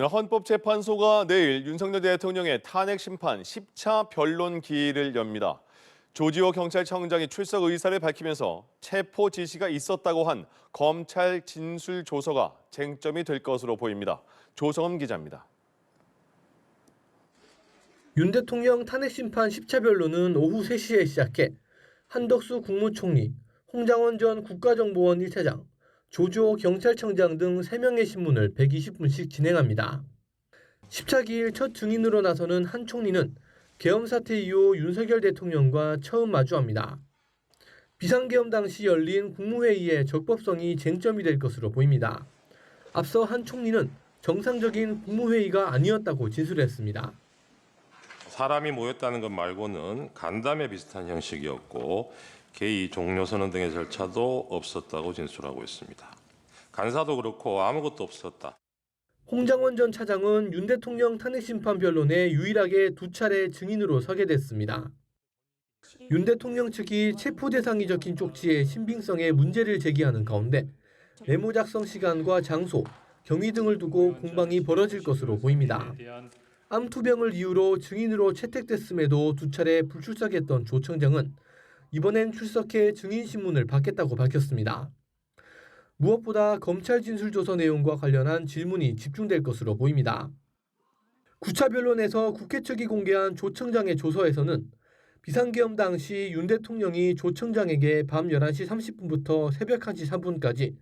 헌법재판소가 내일 윤석열 대통령의 탄핵 심판 10차 변론 기일을 엽니다. 조지호 경찰청장이 출석 의사를 밝히면서 체포 지시가 있었다고 한 검찰 진술 조서가 쟁점이 될 것으로 보입니다. 조성엄 기자입니다. 윤 대통령 탄핵 심판 10차 변론은 오후 3시에 시작해 한덕수 국무총리, 홍장원 전 국가정보원 1차장, 조주호 경찰청장 등 3명의 신문을 120분씩 진행합니다. 10차 기일 첫 증인으로 나서는 한 총리는 계엄 사태 이후 윤석열 대통령과 처음 마주합니다. 비상계엄 당시 열린 국무회의의 적법성이 쟁점이 될 것으로 보입니다. 앞서 한 총리는 정상적인 국무회의가 아니었다고 진술했습니다. 사람이 모였다는 것 말고는 간담회 비슷한 형식이었고 개의 종료선언 등의 절차도 없었다고 진술하고 있습니다. 간사도 그렇고 아무것도 없었다. 홍장원 전 차장은 윤 대통령 탄핵 심판 변론에 유일하게 2차례 증인으로 서게 됐습니다. 윤 대통령 측이 체포 대상이 적힌 쪽지의 신빙성에 문제를 제기하는 가운데 메모 작성 시간과 장소, 경위 등을 두고 공방이 벌어질 것으로 보입니다. 암투병을 이유로 증인으로 채택됐음에도 2차례 불출석했던 조 청장은 이번엔 출석해 증인 신문을 받겠다고 밝혔습니다. 무엇보다 검찰 진술조서 내용과 관련한 질문이 집중될 것으로 보입니다. 9차 변론에서 국회 측이 공개한 조 청장의 조서에서는 비상계엄 당시 윤 대통령이 조 청장에게 밤 11시 30분부터 새벽 1시 3분까지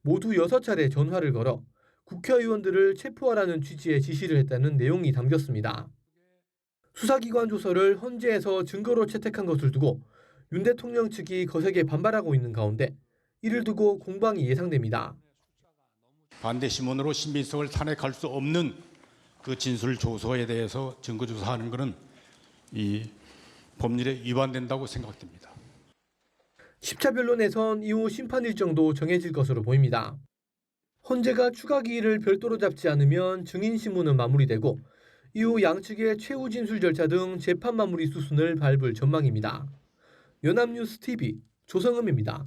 모두 6차례 전화를 걸어 국회의원들을 체포하라는 취지의 지시를 했다는 내용이 담겼습니다. 수사기관 조서를 헌재에서 증거로 채택한 것을 두고 윤 대통령 측이 거세게 반발하고 있는 가운데 이를 두고 공방이 예상됩니다. 반대 신문으로 신빙성을 탄핵할 수 없는 그 진술 조서에 대해서 증거 조사하는 것은 이 법률에 위반된다고 생각됩니다. 10차 변론에선 이후 심판 일정도 정해질 것으로 보입니다. 헌재가 추가 기일을 별도로 잡지 않으면 증인 신문은 마무리되고 이후 양측의 최후 진술 절차 등 재판 마무리 수순을 밟을 전망입니다. 연합뉴스 TV 조성음입니다.